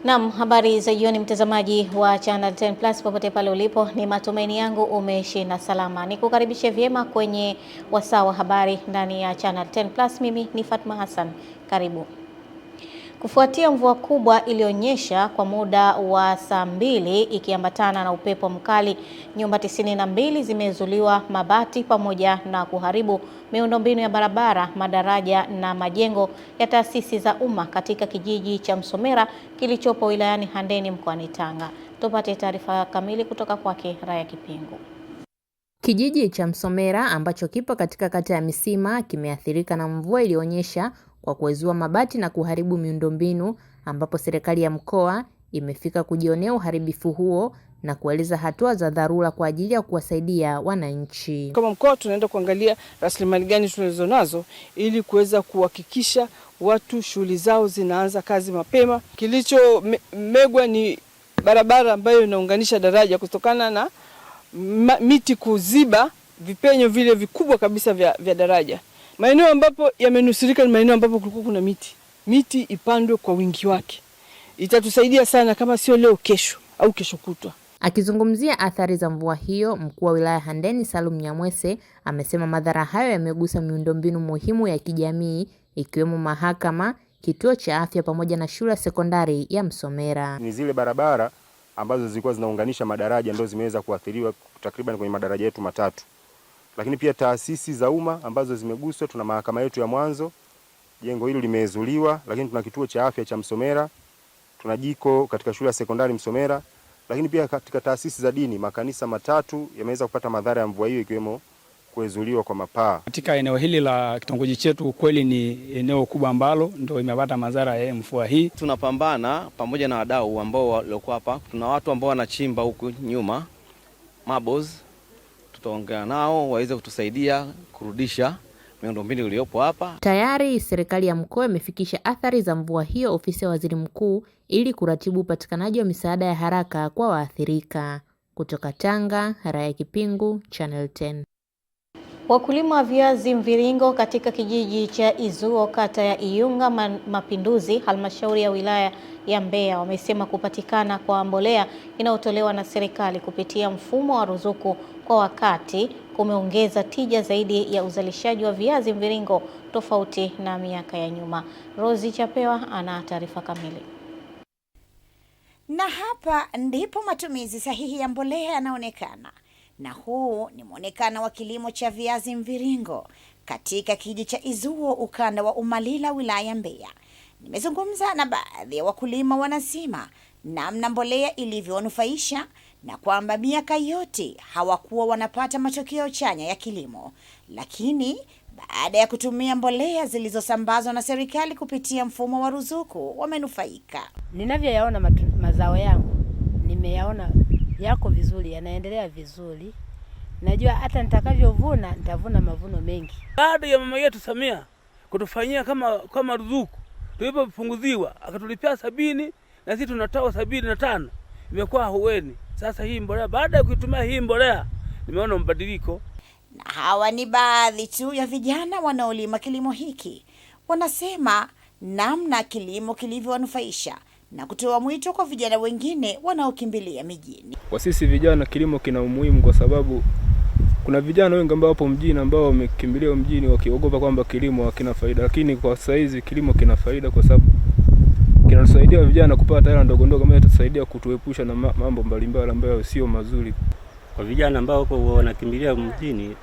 Naam, habari za jioni mtazamaji wa Channel 10 Plus popote pale ulipo, ni matumaini yangu umeshinda salama. Nikukaribishe vyema kwenye wasaa wa habari ndani ya Channel 10 Plus. Mimi ni Fatma Hassan. Karibu. Kufuatia mvua kubwa iliyonyesha kwa muda wa saa 2 ikiambatana na upepo mkali, nyumba 92 zimezuliwa mabati pamoja na kuharibu miundombinu ya barabara, madaraja na majengo ya taasisi za umma katika kijiji cha Msomera kilichopo wilayani Handeni mkoani Tanga. Tupate taarifa kamili kutoka kwake Raya Kipingu. Kijiji cha Msomera ambacho kipo katika kata ya Misima kimeathirika na mvua iliyonyesha kwa kuezua mabati na kuharibu miundombinu, ambapo serikali ya mkoa imefika kujionea uharibifu huo na kueleza hatua za dharura kwa ajili ya kuwasaidia wananchi. Kama mkoa tunaenda kuangalia rasilimali gani tunazonazo ili kuweza kuhakikisha watu shughuli zao zinaanza kazi mapema. Kilicho megwa ni barabara ambayo inaunganisha daraja kutokana na miti kuziba vipenyo vile vikubwa kabisa vya daraja. Maeneo ambapo yamenusurika ni maeneo ambapo kulikuwa kuna miti. Miti ipandwe kwa wingi wake. Itatusaidia sana kama sio leo, kesho au kesho kutwa. Akizungumzia athari za mvua hiyo, mkuu wa wilaya Handeni Salum Nyamwese amesema madhara hayo yamegusa miundombinu muhimu ya kijamii ikiwemo mahakama, kituo cha afya pamoja na shule ya sekondari ya Msomera. Ni zile barabara ambazo zilikuwa zinaunganisha madaraja ndio zimeweza kuathiriwa takriban kwenye madaraja yetu matatu. Lakini pia taasisi za umma ambazo zimeguswa, tuna mahakama yetu ya mwanzo, jengo hilo limezuliwa, lakini tuna kituo cha afya cha Msomera, tuna jiko katika shule ya sekondari Msomera, lakini pia katika taasisi za dini makanisa matatu yameweza kupata madhara ya mvua hiyo ikiwemo kuezuliwa kwa mapaa. Katika eneo hili la kitongoji chetu kweli ni eneo kubwa ambalo ndio imepata madhara ya mvua hii. Tunapambana pamoja na wadau ambao walikuwa hapa. Tuna watu ambao wanachimba huku nyuma mabos, tutaongea nao waweze kutusaidia kurudisha miundombinu iliyopo hapa. Tayari serikali ya mkoa imefikisha athari za mvua hiyo ofisi ya waziri mkuu ili kuratibu upatikanaji wa misaada ya haraka kwa waathirika. Kutoka Tanga, Raya Kipingu, Channel 10. Wakulima wa viazi mviringo katika kijiji cha Izuo kata ya Iyunga Mapinduzi halmashauri ya wilaya ya Mbeya wamesema kupatikana kwa mbolea inayotolewa na serikali kupitia mfumo wa ruzuku kwa wakati kumeongeza tija zaidi ya uzalishaji wa viazi mviringo tofauti na miaka ya nyuma. Rozi Chapewa ana taarifa kamili. Na hapa ndipo matumizi sahihi ya mbolea yanaonekana. Na huu ni muonekano wa kilimo cha viazi mviringo katika kijiji cha Izuo ukanda wa Umalila wilaya Mbeya. Nimezungumza na baadhi ya wakulima, wanasema namna mbolea ilivyonufaisha na kwamba miaka yote hawakuwa wanapata matokeo chanya ya kilimo, lakini baada ya kutumia mbolea zilizosambazwa na serikali kupitia mfumo wa ruzuku wamenufaika. Ninavyoyaona mazao yangu, nimeyaona yako vizuri, yanaendelea vizuri. Najua hata nitakavyovuna nitavuna mavuno mengi. Baada ya mama yetu Samia kutufanyia kama ruzuku, tulipopunguziwa akatulipia 70 na sisi tunatoa 75, imekuwa huweni. Sasa hii mbolea, baada ya kuitumia hii mbolea, nimeona mbadiliko. Na hawa ni baadhi tu ya vijana wanaolima kilimo hiki. Wanasema namna kilimo kilivyowanufaisha na kutoa mwito kwa vijana wengine wanaokimbilia mijini. Kwa sisi vijana kilimo kina umuhimu kwa sababu kuna vijana wengi ambao wapo mjini ambao wamekimbilia mjini wakiogopa kwamba kilimo hakina faida, lakini kwa saizi kilimo kina faida kwa sababu kinatusaidia vijana kupata hela ndogo ndogo ambayo itasaidia kutuepusha na mambo mbalimbali ambayo sio mazuri. Kwa vijana ambao wapo wanakimbilia mjini,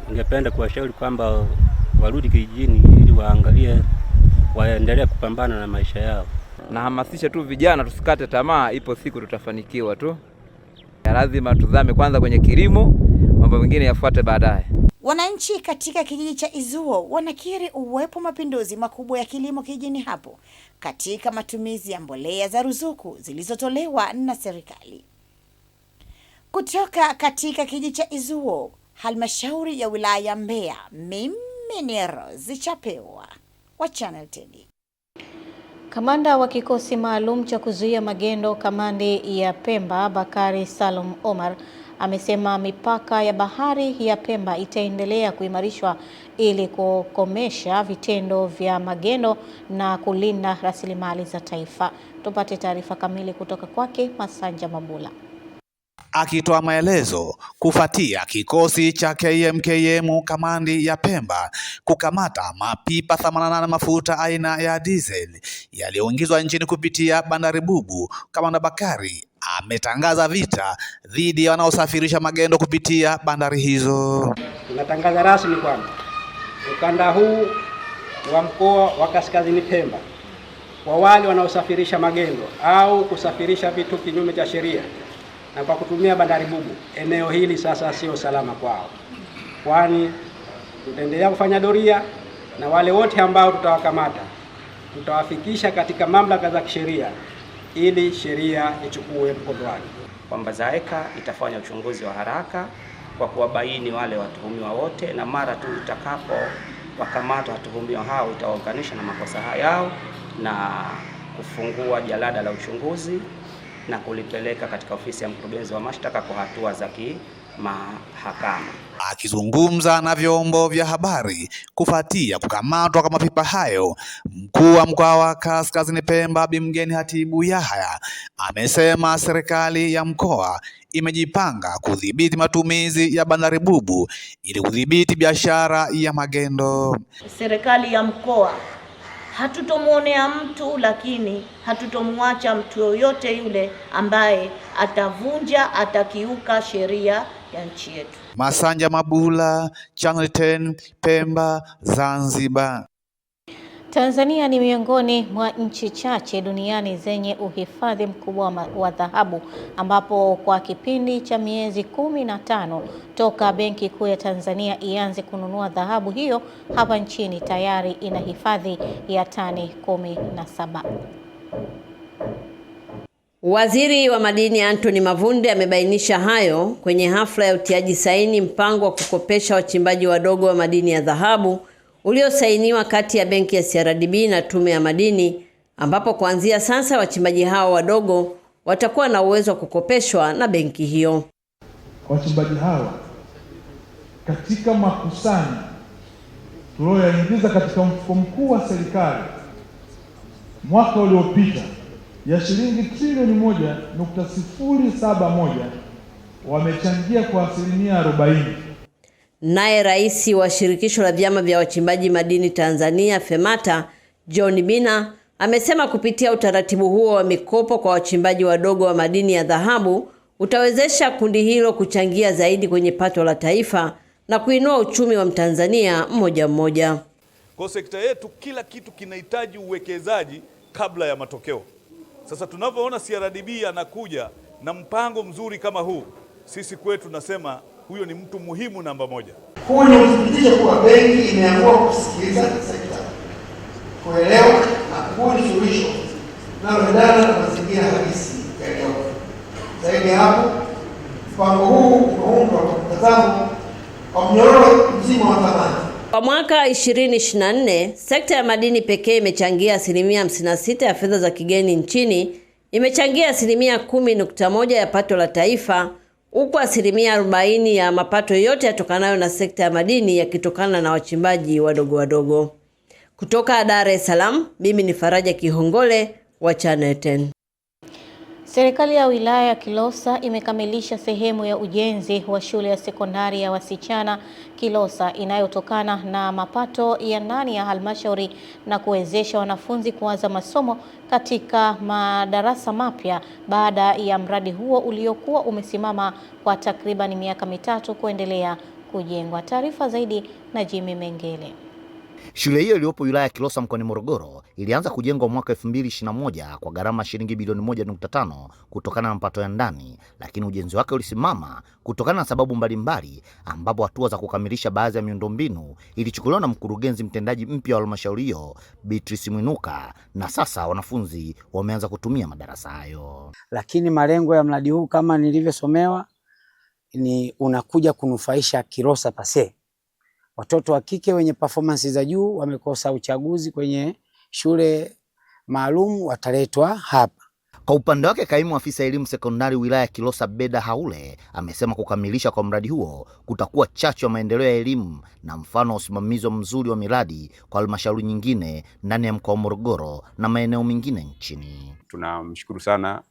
ningependa kuwashauri kwamba warudi kijijini ili waangalie, waendelee kupambana na maisha yao. Nahamasisha tu vijana tusikate tamaa, ipo siku tutafanikiwa tu. Lazima tuzame kwanza kwenye kilimo, mambo mengine yafuate baadaye. Wananchi katika kijiji cha Izuo wanakiri uwepo mapinduzi makubwa ya kilimo kijijini hapo katika matumizi ya mbolea za ruzuku zilizotolewa na serikali. Kutoka katika kijiji cha Izuo, halmashauri ya wilaya ya Mbeya, mimi ni Rozi Chapewa wa Channel 10. Kamanda wa kikosi maalum cha kuzuia magendo kamandi ya Pemba Bakari Salum Omar amesema mipaka ya bahari ya Pemba itaendelea kuimarishwa ili kukomesha vitendo vya magendo na kulinda rasilimali za taifa. Tupate taarifa kamili kutoka kwake Masanja Mabula. Akitoa maelezo kufuatia kikosi cha KMKM kamandi ya Pemba kukamata mapipa 88 mafuta aina ya diesel yaliyoingizwa nchini kupitia bandari Bubu, Kamanda Bakari ametangaza vita dhidi ya wanaosafirisha magendo kupitia bandari hizo. Tunatangaza rasmi kwamba ukanda huu wa mkoa wa Kaskazini Pemba kwa wale wanaosafirisha magendo au kusafirisha vitu kinyume cha sheria na kwa kutumia bandari Bubu, eneo hili sasa sio salama kwao, kwani tutaendelea kufanya doria na wale wote ambao tutawakamata tutawafikisha katika mamlaka za kisheria ili sheria ichukue mkondo wake. Kwamba ZAECA itafanya uchunguzi wa haraka kwa kuwabaini wale watuhumiwa wote, na mara tu itakapo wakamata watuhumiwa hao itawaunganisha na makosa yao na kufungua jalada la uchunguzi na kulipeleka katika ofisi ya mkurugenzi wa mashtaka kwa hatua za kimahakama. Akizungumza na vyombo vya habari kufuatia kukamatwa kwa mapipa hayo, mkuu wa mkoa wa Kaskazini Pemba Bi Mgeni Hatibu Yahaya amesema serikali ya mkoa imejipanga kudhibiti matumizi ya bandari Bubu ili kudhibiti biashara ya magendo. Serikali ya mkoa hatutomuonea mtu, lakini hatutomwacha mtu yoyote yule ambaye atavunja, atakiuka sheria ya nchi yetu. Masanja Mabula, Channel 10, Pemba, Zanzibar. Tanzania ni miongoni mwa nchi chache duniani zenye uhifadhi mkubwa wa dhahabu, ambapo kwa kipindi cha miezi 15 toka Benki Kuu ya Tanzania ianze kununua dhahabu hiyo hapa nchini tayari ina hifadhi ya tani 17. Waziri wa Madini Anthony Mavunde amebainisha hayo kwenye hafla ya utiaji saini mpango wa kukopesha wachimbaji wadogo wa madini ya dhahabu uliosainiwa kati ya benki ya CRDB na Tume ya Madini, ambapo kuanzia sasa wachimbaji hao wadogo watakuwa na uwezo wa kukopeshwa na benki hiyo. Wachimbaji hawa katika makusanyo tulioyaingiza katika mfuko mkuu wa serikali mwaka uliopita ya shilingi trilioni 1.071 wamechangia kwa 40%. Naye rais wa shirikisho la vyama vya wachimbaji madini Tanzania FEMATA John Bina amesema kupitia utaratibu huo wa mikopo kwa wachimbaji wadogo wa madini ya dhahabu utawezesha kundi hilo kuchangia zaidi kwenye pato la taifa na kuinua uchumi wa Mtanzania mmoja mmoja. Kwa sekta yetu kila kitu kinahitaji uwekezaji kabla ya matokeo. Sasa tunavyoona CRDB anakuja na mpango mzuri kama huu, sisi kwetu nasema huyo ni mtu muhimu namba 1. Huu ni uthibitisho kuwa benki imeamua kusikiliza sekta, kuelewa na kubuni suluhisho linaloendana na mazingira halisi yaliyopo. Zaidi ya hapo, mpango huu umeundwa kwa mtazamo wa mnyororo mzima wa thamani. Kwa mwaka 2024, sekta ya madini pekee imechangia 56% ya fedha za kigeni nchini, imechangia 10.1% ya pato la taifa, huku 40% ya mapato yote yatokanayo na sekta ya madini yakitokana na wachimbaji wadogo wadogo. Kutoka Dar es Salaam, mimi ni Faraja Kihongole wa Channel 10. Serikali ya wilaya ya Kilosa imekamilisha sehemu ya ujenzi wa shule ya sekondari ya wasichana Kilosa inayotokana na mapato ya ndani ya halmashauri na kuwezesha wanafunzi kuanza masomo katika madarasa mapya baada ya mradi huo uliokuwa umesimama kwa takriban miaka 3 kuendelea kujengwa. Taarifa zaidi na Jimmy Mengele. Shule hiyo iliyopo wilaya ya Kilosa mkoani Morogoro ilianza kujengwa mwaka 2021 kwa gharama shilingi bilioni 1.5 kutokana na mapato ya ndani, lakini ujenzi wake ulisimama kutokana na sababu mbalimbali, ambapo hatua za kukamilisha baadhi ya miundombinu ilichukuliwa na mkurugenzi mtendaji mpya wa halmashauri hiyo Beatrice Mwinuka, na sasa wanafunzi wameanza kutumia madarasa hayo. Lakini malengo ya mradi huu kama nilivyosomewa ni unakuja kunufaisha Kilosa pase. Watoto wa kike wenye performance za juu wamekosa uchaguzi kwenye shule maalum wataletwa hapa. Kwa upande wake, kaimu afisa elimu sekondari wilaya ya Kilosa Beda Haule amesema kukamilisha kwa mradi huo kutakuwa chachu ya maendeleo ya elimu na mfano wa usimamizi mzuri wa miradi kwa halmashauri nyingine ndani ya mkoa wa Morogoro na maeneo mengine nchini. Tunamshukuru sana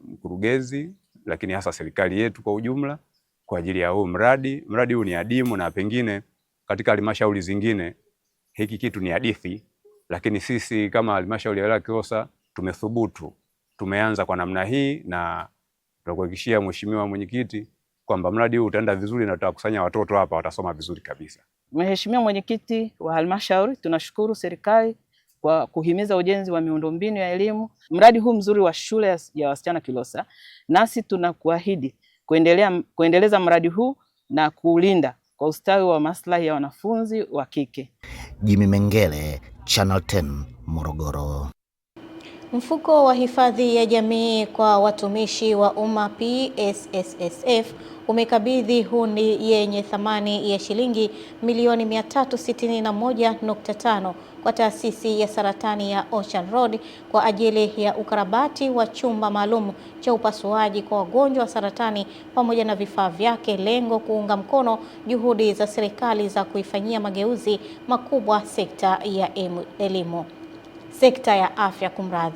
mkurugenzi, lakini hasa serikali yetu kwa ujumla kwa ajili ya huu mradi. Mradi huu ni adimu na pengine katika halmashauri zingine hiki kitu ni hadithi, lakini sisi kama halmashauri ya wilaya Kilosa tumethubutu. Tumeanza kwa namna hii na tunakuhakikishia Mheshimiwa Mwenyekiti kwamba mradi huu utaenda vizuri na tutakusanya watoto hapa watasoma vizuri kabisa. Mheshimiwa Mwenyekiti wa halmashauri, tunashukuru serikali kwa kuhimiza ujenzi wa miundombinu ya elimu. Mradi huu mzuri wa shule ya wasichana Kilosa, nasi tunakuahidi kuendeleza mradi huu na kuulinda kwa ustawi wa maslahi ya wanafunzi wa kike. Jimmy Mengele, Channel 10, Morogoro. Mfuko wa hifadhi ya jamii kwa watumishi wa umma PSSSF umekabidhi hundi yenye thamani ya shilingi milioni 361.5 kwa taasisi ya saratani ya Ocean Road kwa ajili ya ukarabati wa chumba maalum cha upasuaji kwa wagonjwa wa saratani pamoja na vifaa vyake, lengo kuunga mkono juhudi za serikali za kuifanyia mageuzi makubwa sekta ya elimu. Sekta ya afya,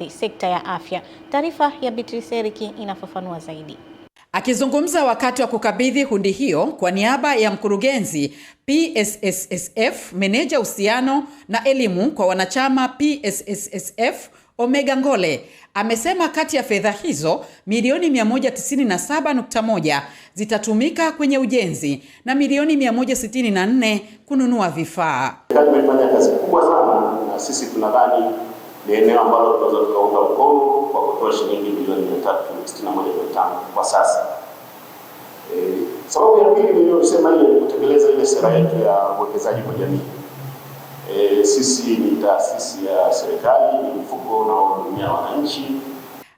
sekta ya afya. Taarifa ya Beatrice Eriki inafafanua zaidi. Akizungumza wakati wa kukabidhi hundi hiyo kwa niaba ya mkurugenzi PSSSF, meneja uhusiano na elimu kwa wanachama PSSSF Omega Ngole amesema kati ya fedha hizo milioni 197.1 zitatumika kwenye ujenzi na milioni 164 kununua vifaa. Tumefanya kazi kubwa sana na sisi tunadhani ni eneo ambalo tunaweza tukaunga mkono kwa kutoa shilingi milioni 361.5 kwa sasa. Sababu ya pili niliyosema ile ni kutekeleza ile sera yetu ya uwekezaji kwa jamii. Sisi ni taasisi ya serikali, ni mfuko unaohudumia wananchi.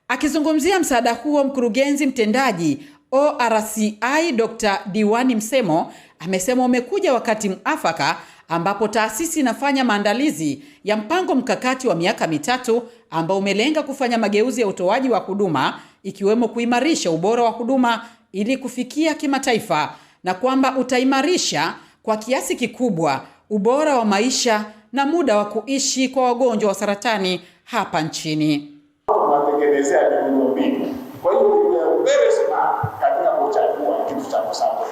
Akizungumzia msaada huo, mkurugenzi mtendaji ORCI Dr. Diwani Msemo amesema umekuja wakati mwafaka ambapo taasisi inafanya maandalizi ya mpango mkakati wa miaka 3 ambao umelenga kufanya mageuzi ya utoaji wa huduma, ikiwemo kuimarisha ubora wa huduma ili kufikia kimataifa, na kwamba utaimarisha kwa kiasi kikubwa ubora wa maisha na muda wa kuishi kwa wagonjwa wa saratani hapa nchini. Tunatengenezea miundombinu. Kwa hiyo ni very smart katika kuchagua kitu cha kusaidia.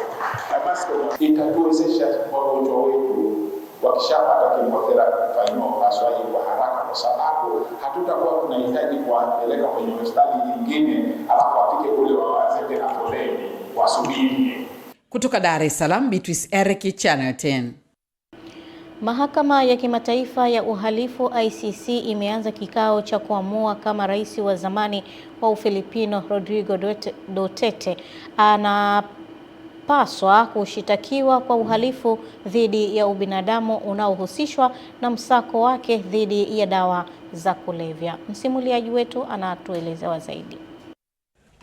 Na basi itatuwezesha wagonjwa wetu wakishapata chemotherapy kufanywa upasuaji kwa haraka, kwa sababu hatutakuwa tunahitaji kuwapeleka kwenye hospitali nyingine alafu wafike kule waanze tena foleni wasubiri. Kutoka Dar es Salaam, Beatrice Eriki, Channel 10. Mahakama ya Kimataifa ya Uhalifu ICC imeanza kikao cha kuamua kama rais wa zamani wa Ufilipino Rodrigo Duterte anapaswa kushitakiwa kwa uhalifu dhidi ya ubinadamu unaohusishwa na msako wake dhidi ya dawa za kulevya. Msimuliaji wetu anatueleza zaidi.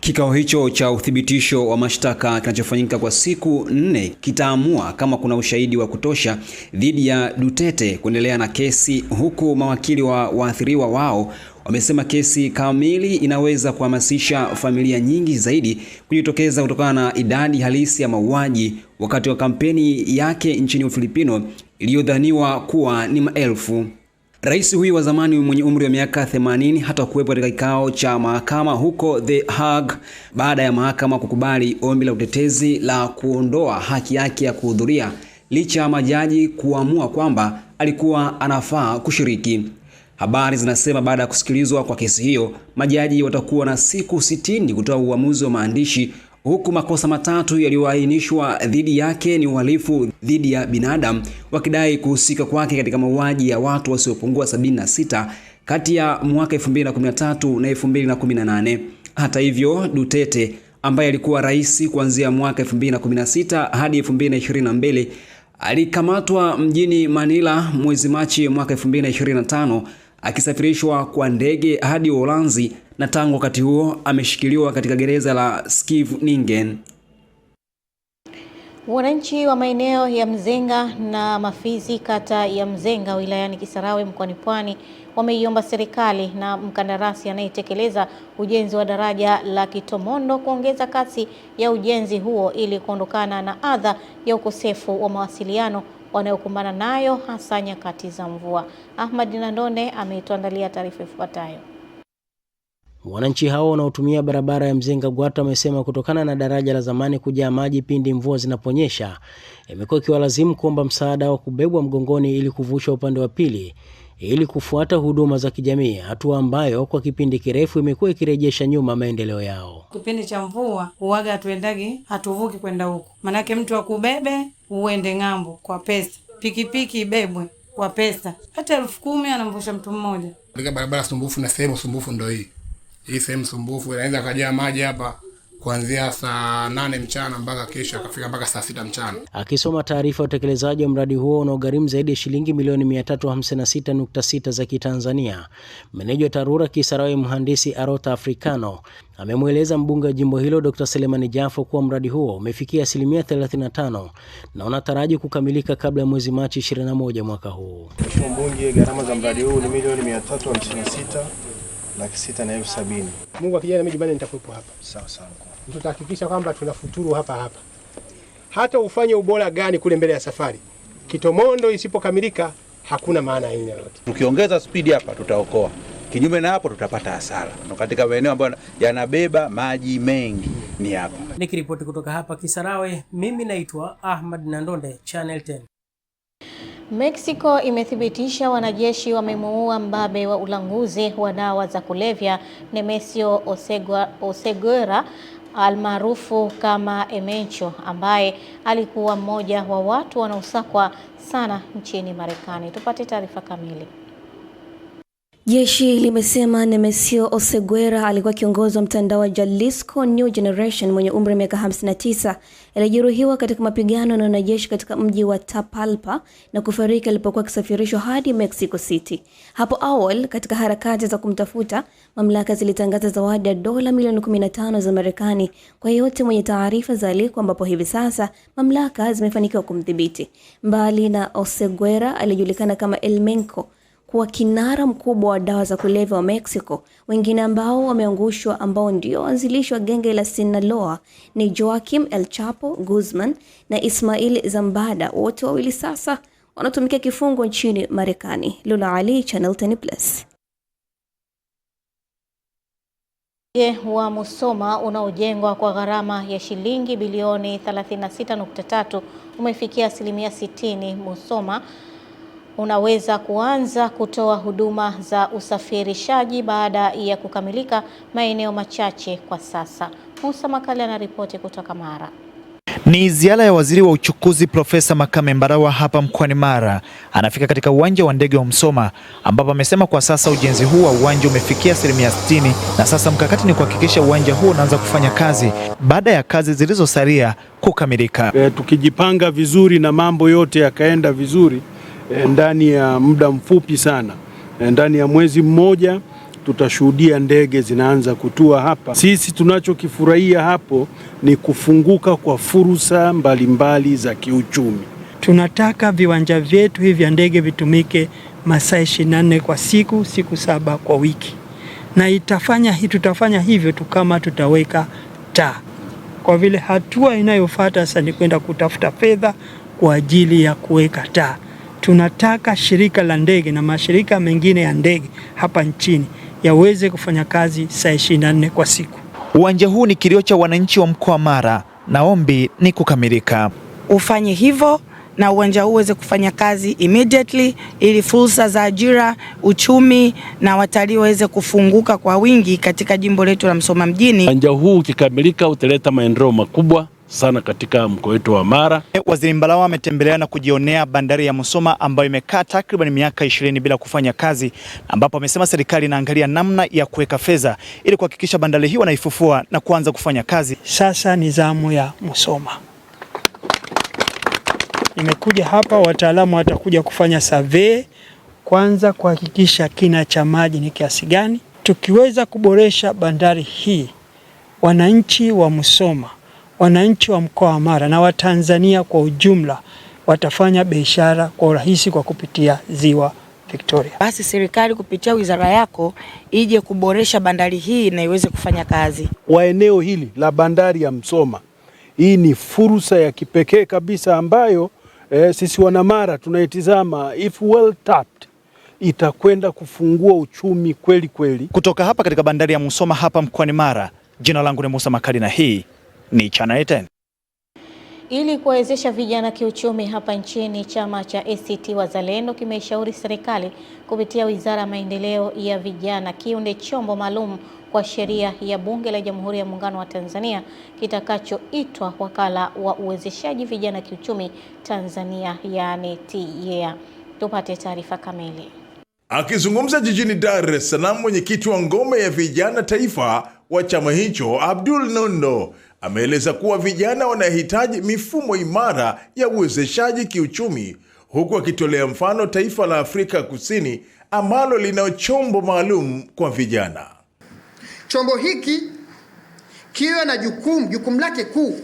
Kikao hicho cha uthibitisho wa mashtaka kinachofanyika kwa siku 4 kitaamua kama kuna ushahidi wa kutosha dhidi ya Duterte kuendelea na kesi, huku mawakili wa waathiriwa wao wamesema kesi kamili inaweza kuhamasisha familia nyingi zaidi kujitokeza kutokana na idadi halisi ya mauaji wakati wa kampeni yake nchini Ufilipino iliyodhaniwa kuwa ni maelfu. Rais huyu wa zamani mwenye umri wa miaka 80 hata kuwepo katika kikao cha mahakama huko The Hague baada ya mahakama kukubali ombi la utetezi la kuondoa haki yake ya kuhudhuria licha ya majaji kuamua kwamba alikuwa anafaa kushiriki. Habari zinasema baada ya kusikilizwa kwa kesi hiyo, majaji watakuwa na siku 60 kutoa uamuzi wa maandishi, huku makosa 3 yaliyoainishwa dhidi yake ni uhalifu dhidi ya binadamu, wakidai kuhusika kwake katika mauaji ya watu wasiopungua 76 kati ya mwaka 2013 na 2018. Hata hivyo, Duterte ambaye alikuwa rais kuanzia mwaka 2016 hadi 2022 alikamatwa mjini Manila mwezi Machi mwaka 2025 akisafirishwa kwa ndege hadi Uholanzi, na tangu wakati huo ameshikiliwa katika gereza la Scheveningen. Wananchi wa maeneo ya Mzenga na Mafizi kata ya Mzenga wilayani Kisarawe mkoani Pwani wameiomba serikali na mkandarasi anayetekeleza ujenzi wa daraja la Kitomondo kuongeza kasi ya ujenzi huo ili kuondokana na adha ya ukosefu wa mawasiliano wanayokumbana nayo hasa nyakati za mvua. Ahmad Nandonde ametuandalia taarifa ifuatayo. Wananchi hao wanaotumia barabara ya Mzenga Gwata wamesema kutokana na daraja la zamani kujaa maji pindi mvua zinaponyesha, imekuwa ikiwalazimu kuomba msaada wa kubebwa mgongoni ili kuvusha upande wa pili ili kufuata huduma za kijamii, hatua ambayo kwa kipindi kirefu imekuwa ikirejesha nyuma maendeleo yao. Kipindi cha mvua huaga hatuendagi, hatuvuki kwenda huko. Manake mtu akubebe uende ng'ambo kwa pesa. Pikipiki ibebwe kwa pesa. Hata 10,000 anamvusha mtu mmoja. Katika barabara sumbufu na sehemu sumbufu ndio hii. Hii sehemu sumbufu inaweza kujaa maji hapa kuanzia saa 8 mchana mpaka kesho akafika mpaka saa 6 mchana. Akisoma taarifa ya utekelezaji wa mradi huo unaogharimu zaidi ya shilingi milioni 356.6 za Kitanzania, meneja wa TARURA Kisarawe mhandisi Arota Africano amemweleza mbunge wa jimbo hilo Dr. Selemani Jafo kuwa mradi huo umefikia 35% na unataraji kukamilika kabla ya mwezi Machi 21 mwaka huu. Mheshimiwa Mbunge, gharama za mradi huu ni milioni 356,670. Mungu akijana mimi jibani nitakuwepo hapa. Sawa sawa. Tutahakikisha kwamba tunafuturu hapa. Hata ufanye ubora gani kule mbele ya safari, Kitomondo isipokamilika hakuna maana aina yote. Tukiongeza speed hapa tutaokoa. Kinyume na hapo tutapata hasara. Na katika maeneo ambayo yanabeba maji mengi ni hapa. Nikiripoti kutoka hapa Kisarawe, mimi naitwa Ahmad Nandonde, Channel 10. Mexico imethibitisha wanajeshi wamemuua mbabe wa ulanguzi wa dawa za kulevya Nemesio Oseguera almaarufu kama Emencho, ambaye alikuwa mmoja wa watu wanaosakwa sana nchini Marekani. Tupate taarifa kamili. Jeshi limesema Nemesio Oseguera alikuwa kiongozi wa mtandao wa Jalisco New Generation mwenye umri wa miaka 59, alijeruhiwa katika mapigano na wanajeshi katika mji wa Tapalpa na kufariki alipokuwa akisafirishwa hadi Mexico City. Hapo awali, katika harakati za kumtafuta, mamlaka zilitangaza zawadi ya dola milioni 15 za Marekani kwa yeyote mwenye taarifa za aliko, ambapo hivi sasa mamlaka zimefanikiwa kumdhibiti. Mbali na Oseguera, alijulikana kama El Menco kuwa kinara mkubwa wa dawa za kulevya wa Mexico. Wengine ambao wameangushwa ambao ndio waanzilishi wa genge la Sinaloa ni Joaquim El Chapo Guzman na Ismail Zambada, wote wawili sasa wanatumikia kifungo nchini Marekani. Lula Ali, Channel 10+. Wa Musoma unaojengwa kwa gharama ya shilingi bilioni 36.3 umefikia 60%. Musoma unaweza kuanza kutoa huduma za usafirishaji baada ya kukamilika maeneo machache kwa sasa. Musa Makali anaripoti kutoka Mara. Ni ziara ya waziri wa uchukuzi Profesa Makame Mbarawa hapa mkoani Mara. Anafika katika uwanja wa ndege wa Musoma ambapo amesema kwa sasa ujenzi huu wa uwanja umefikia 60% na sasa mkakati ni kuhakikisha uwanja huu unaanza kufanya kazi baada ya kazi zilizosalia kukamilika. Tukijipanga vizuri na mambo yote yakaenda vizuri, ndani ya muda mfupi sana, ndani ya mwezi mmoja tutashuhudia ndege zinaanza kutua hapa. Sisi tunachokifurahia hapo ni kufunguka kwa fursa mbalimbali za kiuchumi. Tunataka viwanja vyetu hivi vya ndege vitumike masaa 24 kwa siku 7 kwa wiki. Na tutafanya hivyo tu kama tutaweka taa. Kwa vile hatua inayofuata sasa ni kwenda kutafuta fedha kwa ajili ya kuweka taa. Tunataka shirika la ndege na mashirika mengine ya ndege hapa nchini yaweze kufanya kazi saa 24 kwa siku. Uwanja huu ni kilio cha wananchi wa mkoa wa Mara na ombi ni kukamilika. Ufanye hivyo na uwanja huu uweze kufanya kazi immediately ili fursa za ajira, uchumi na watalii waweze kufunguka kwa wingi katika jimbo letu la Musoma mjini. Uwanja huu ukikamilika utaleta maendeleo makubwa sana katika mkoa wetu wa Mara. Waziri Mbarawa ametembelea na kujionea bandari ya Musoma ambayo imekaa takriban miaka 20 bila kufanya kazi, ambapo amesema serikali inaangalia namna ya kuweka fedha ili kuhakikisha bandari hiyo wanaifufua na kuanza kufanya kazi. Sasa ni zamu ya Musoma. Nimekuja hapa, wataalamu watakuja kufanya survey kwanza kuhakikisha kina cha maji ni kiasi gani. Tukiweza kuboresha bandari hii, wananchi wa Musoma wananchi wa mkoa wa Mara na Watanzania kwa ujumla watafanya biashara kwa urahisi kwa kupitia ziwa Victoria. Basi serikali kupitia wizara yako ije kuboresha bandari hii na iweze kufanya kazi. Wa eneo hili la bandari ya Msoma, hii ni fursa ya kipekee kabisa ambayo sisi wanamara tunaitizama, if well tapped, itakwenda kufungua uchumi kweli kweli. Kutoka hapa katika bandari ya Musoma hapa mkoani Mara, jina langu ni Musa Makari na hii ni Channel 10. Ili kuwezesha vijana kiuchumi hapa nchini, chama cha ACT Wazalendo kimeshauri serikali kupitia Wizara ya Maendeleo ya Vijana kiunde chombo maalum kwa sheria ya Bunge la Jamhuri ya Muungano wa Tanzania kitakachoitwa Wakala wa Uwezeshaji Vijana Kiuchumi Tanzania, yani TYEA. Tupate taarifa kamili. Akizungumza jijini Dar es Salaam, mwenyekiti wa ngome ya vijana taifa wa chama hicho Abdul Nondo ameeleza kuwa vijana wanahitaji mifumo imara ya uwezeshaji kiuchumi, huku akitolea mfano taifa la Afrika Kusini ambalo lina chombo maalum kwa vijana. Chombo hiki kiwe na jukumu lake kuu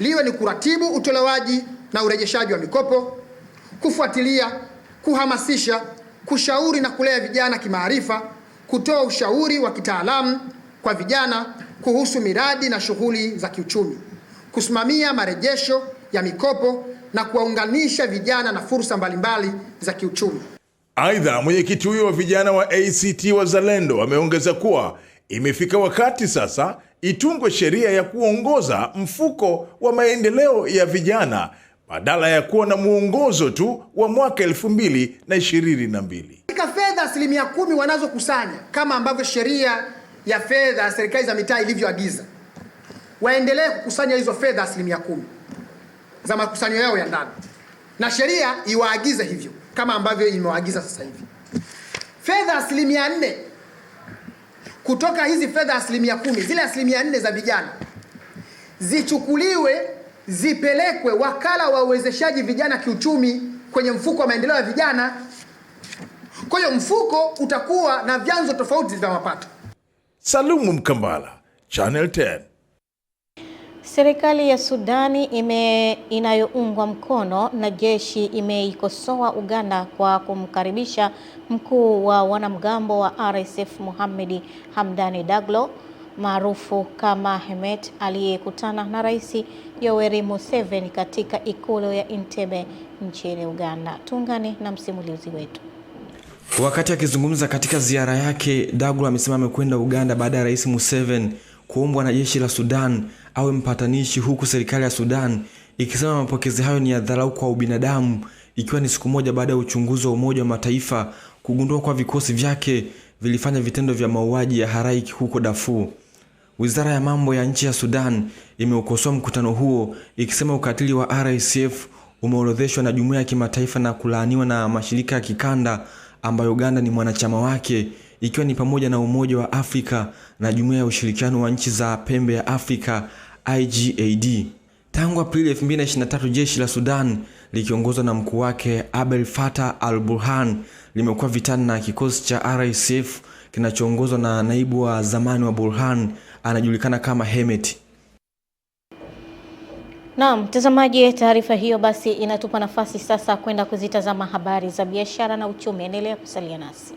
liwe ni kuratibu utolewaji na urejeshaji wa mikopo, kufuatilia, kuhamasisha, kushauri na kulea vijana kimaarifa, kutoa ushauri wa kitaalamu kwa vijana kuhusu miradi na shughuli za kiuchumi, kusimamia marejesho ya mikopo na kuwaunganisha vijana na fursa mbalimbali za kiuchumi. Aidha, mwenyekiti huyo wa vijana wa ACT Wazalendo ameongeza kuwa imefika wakati sasa itungwe sheria ya kuongoza mfuko wa maendeleo ya vijana badala ya kuwa na muongozo tu wa mwaka 2022. Katika fedha 10% wanazokusanya kama ambavyo sheria ya fedha ya serikali za mitaa ilivyoagiza, waendelee kukusanya hizo fedha 10% za makusanyo yao ya ndani, na sheria iwaagize hivyo kama ambavyo imewaagiza sasa hivi. Fedha 4% kutoka hizi fedha 10%, zile 4% za vijana zichukuliwe zipelekwe Wakala wa Uwezeshaji Vijana Kiuchumi kwenye mfuko wa maendeleo ya vijana. Kwa hiyo mfuko utakuwa na vyanzo tofauti vya mapato. Salumu Mkambala, Channel 10. Serikali ya Sudani inayoungwa mkono na jeshi imeikosoa Uganda kwa kumkaribisha mkuu wa wanamgambo wa RSF Mohamed Hamdani Daglo maarufu kama Hemet, aliyekutana na Rais Yoweri Museveni katika ikulu ya Entebbe nchini Uganda. Tuungane na msimulizi wetu. Wakati akizungumza katika ziara yake, Daglo amesema amekwenda Uganda baada ya Rais Museveni kuombwa na jeshi la Sudan awe mpatanishi, huku serikali ya Sudan ikisema mapokezi hayo ni ya dharau kwa ubinadamu, ikiwa ni siku moja baada ya uchunguzi wa Umoja wa Mataifa kugundua kwa vikosi vyake vilifanya vitendo vya mauaji ya halaiki huko Darfur. Wizara ya mambo ya nchi ya Sudan imeukosoa mkutano huo, ikisema ukatili wa RSF umeorodheshwa na jumuiya ya kimataifa na kulaaniwa na mashirika ya kikanda ambayo Uganda ni mwanachama wake, ikiwa ni pamoja na Umoja wa Afrika na Jumuiya ya Ushirikiano wa Nchi za Pembe ya Afrika IGAD. Tangu Aprili 2023, jeshi la Sudan likiongozwa na mkuu wake Abdel Fattah al-Burhan limekuwa vitani na kikosi cha RSF kinachoongozwa na naibu wa zamani wa Burhan anajulikana kama Hemet. Naam, mtazamaji, taarifa hiyo basi inatupa nafasi sasa kwenda kuzitazama habari za biashara na uchumi. Endelea kusalia nasi.